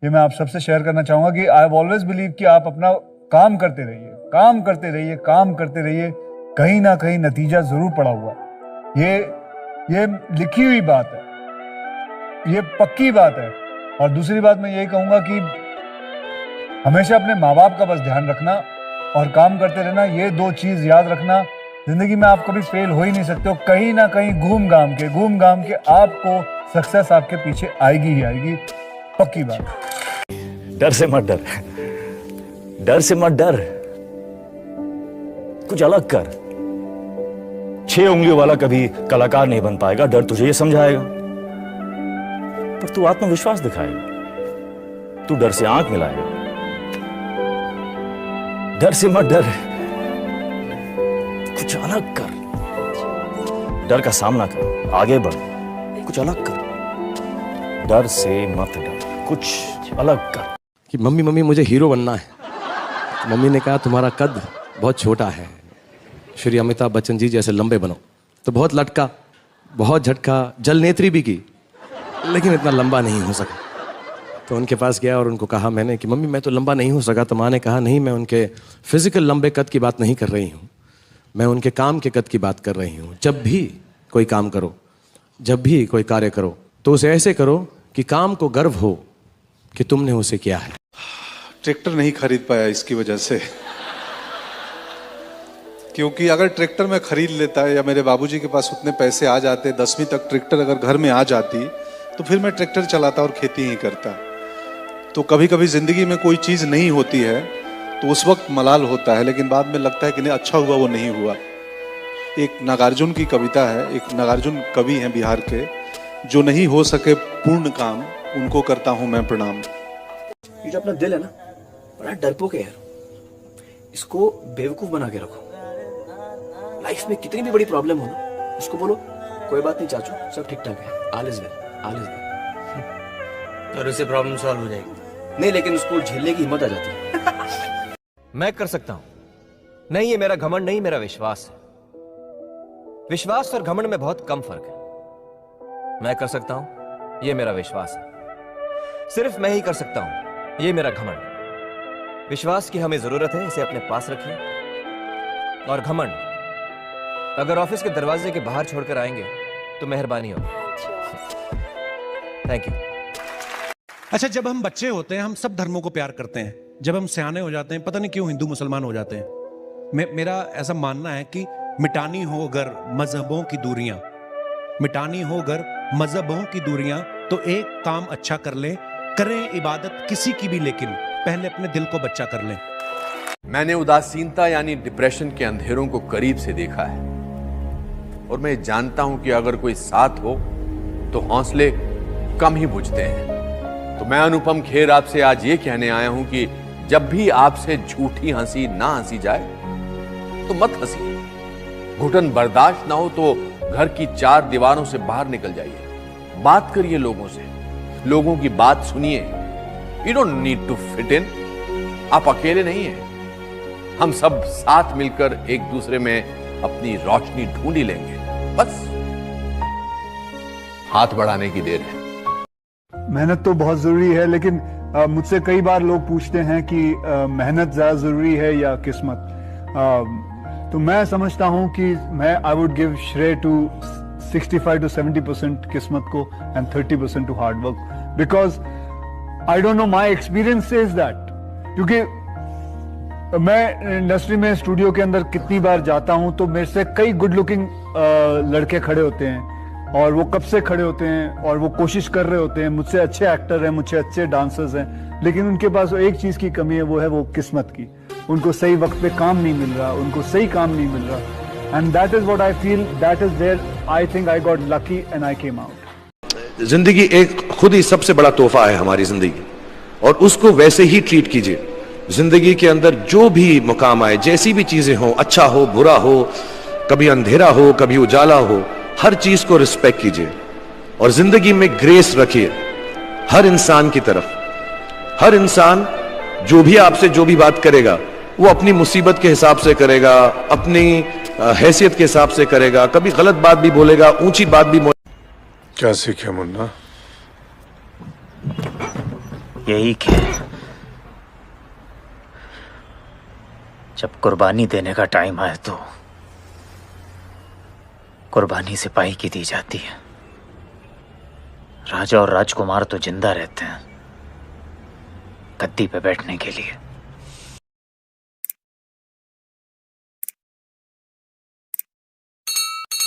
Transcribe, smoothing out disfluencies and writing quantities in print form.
ये मैं आप सबसे शेयर करना चाहूंगा कि आई हैव ऑलवेज बिलीव कि आप अपना काम करते रहिए, काम करते रहिए, काम करते रहिए, कहीं ना कहीं नतीजा जरूर पड़ा हुआ है। ये लिखी हुई बात है, ये पक्की बात है। और दूसरी बात मैं यही कहूंगा कि हमेशा अपने माँ बाप का बस ध्यान रखना और काम करते रहना। ये दो चीज याद रखना, जिंदगी में आप कभी फेल हो ही नहीं सकते हो। कहीं ना कहीं घूम घाम के आपको सक्सेस आपके पीछे आएगी ही आएगी, पक्की बात। डर से मत डर, डर से मत डर, कुछ अलग कर। 6 उंगलियों वाला कभी कलाकार नहीं बन पाएगा, डर तुझे ये समझाएगा। पर तू आत्मविश्वास दिखाएगा, तू डर से आंख मिलाएगा। डर से मत डर, कुछ अलग कर। डर का सामना कर, आगे बढ़, कुछ अलग कर। डर से मत डर, कुछ अलग कर। कि मम्मी मम्मी मुझे हीरो बनना है। तो मम्मी ने कहा तुम्हारा कद बहुत छोटा है, श्री अमिताभ बच्चन जी जैसे लंबे बनो। तो बहुत लटका, बहुत झटका, जल नेत्री भी की, लेकिन इतना लंबा नहीं हो सका। तो उनके पास गया और उनको कहा मैंने कि मम्मी मैं तो लंबा नहीं हो सका। तो माँ ने कहा नहीं, मैं उनके फिजिकल लंबे कद की बात नहीं कर रही हूँ, मैं उनके काम के कद की बात कर रही हूँ। जब भी कोई काम करो, जब भी कोई कार्य करो, तो उसे ऐसे करो कि काम को गर्व हो कि तुमने उसे किया है। ट्रैक्टर नहीं खरीद पाया इसकी वजह से, क्योंकि अगर ट्रैक्टर में खरीद लेता है या मेरे बाबूजी के पास उतने पैसे आ जाते, 10वीं तक ट्रैक्टर अगर घर में आ जाती, तो फिर मैं ट्रैक्टर चलाता और खेती ही करता। तो कभी कभी जिंदगी में कोई चीज नहीं होती है तो उस वक्त मलाल होता है, लेकिन बाद में लगता है कि नहीं अच्छा हुआ वो नहीं हुआ। एक नागार्जुन की कविता है, एक नागार्जुन कवि हैं बिहार के, जो नहीं हो सके पूर्ण काम उनको करता हूं मैं प्रणाम। ये जो अपना दिल है ना, बड़ा डरपोक है यार, इसको बेवकूफ बना के रखो। लाइफ में कितनी भी बड़ी प्रॉब्लम हो ना, उसको बोलो कोई बात नहीं चाचू, सब ठीक ठाक है, all is well, all is well, और उससे प्रॉब्लम सॉल्व हो जाएगी। नहीं लेकिन उसको झेलने की हिम्मत आ जाती है। मैं कर सकता हूं, नहीं ये मेरा घमंड नहीं, मेरा विश्वास है। विश्वास और घमंड में बहुत कम फर्क है। मैं कर सकता हूं, ये मेरा विश्वास है। सिर्फ मैं ही कर सकता हूं, ये मेरा घमंड। विश्वास की हमें जरूरत है, इसे अपने पास रखिए। और घमंड अगर ऑफिस के दरवाजे के बाहर छोड़कर आएंगे तो मेहरबानी होगी। Thank you. अच्छा, जब हम बच्चे होते हैं हम सब धर्मों को प्यार करते हैं, जब हम सयाने हो जाते हैं पता नहीं क्यों हिंदू मुसलमान हो जाते हैं। मेरा ऐसा मानना है कि मिटानी हो अगर मजहबों की दूरियां, मिटानी हो अगर मजहबों की दूरियां, तो एक काम अच्छा कर लें, करें इबादत किसी की भी, लेकिन पहले अपने दिल को बच्चा कर लें। मैंने उदासीनता यानी डिप्रेशन के अंधेरों को करीब से देखा है, और मैं जानता हूं कि अगर कोई साथ हो तो हौसले कम ही बुझते हैं। तो मैं अनुपम खेर आपसे आज ये कहने आया हूं कि जब भी आपसे झूठी हंसी ना हंसी जाए तो मत हंसिए। घुटन बर्दाश्त ना हो तो घर की 4 दीवारों से बाहर निकल जाइए, बात करिए लोगों से, लोगों की बात सुनिए। You don't need to fit in, आप अकेले नहीं हैं। हम सब साथ मिलकर एक दूसरे में अपनी रोशनी ढूंढ ही लेंगे, बस हाथ बढ़ाने की देर है। मेहनत तो बहुत जरूरी है, लेकिन मुझसे कई बार लोग पूछते हैं कि मेहनत ज्यादा जरूरी है या किस्मत। तो मैं समझता हूं कि मैं आई वुड गिव श्रेय टू 65 to 70% किस्मत को and 30% to hard work, because I don't know, my experience is that. क्योंकि मैं इंडस्ट्री में स्टूडियो के अंदर कितनी बार जाता हूं तो मेरे से कई गुड लुकिंग लड़के खड़े होते हैं, और वो कब से खड़े होते हैं और वो कोशिश कर रहे होते हैं, मुझसे अच्छे एक्टर हैं, मुझसे अच्छे डांसर्स हैं, लेकिन उनके पास एक चीज की कमी है, वो है वो किस्मत की। उनको सही वक्त पे काम नहीं मिल रहा, उनको सही काम नहीं मिल रहा, and that is what I feel, that is where I think I got lucky and I came out. जिंदगी एक खुद ही सबसे बड़ा तोहफा है हमारी जिंदगी, और उसको वैसे ही ट्रीट कीजिए। जिंदगी के अंदर जो भी मुकाम आए, जैसी भी चीजें हो, अच्छा हो बुरा हो, कभी अंधेरा हो कभी उजाला हो, हर चीज को रिस्पेक्ट कीजिए और जिंदगी में ग्रेस रखिए हर इंसान की तरफ। हर इंसान जो भी आपसे जो भी बात करेगा वो अपनी मुसीबत के हिसाब से करेगा, अपनी हैसियत के हिसाब से करेगा, कभी गलत बात भी बोलेगा, ऊंची बात भी क्या सीखे मुन्ना? यही कि जब कुर्बानी देने का टाइम आए तो कुर्बानी सिपाही की दी जाती है। राजा और राजकुमार तो जिंदा रहते हैं गद्दी पे बैठने के लिए।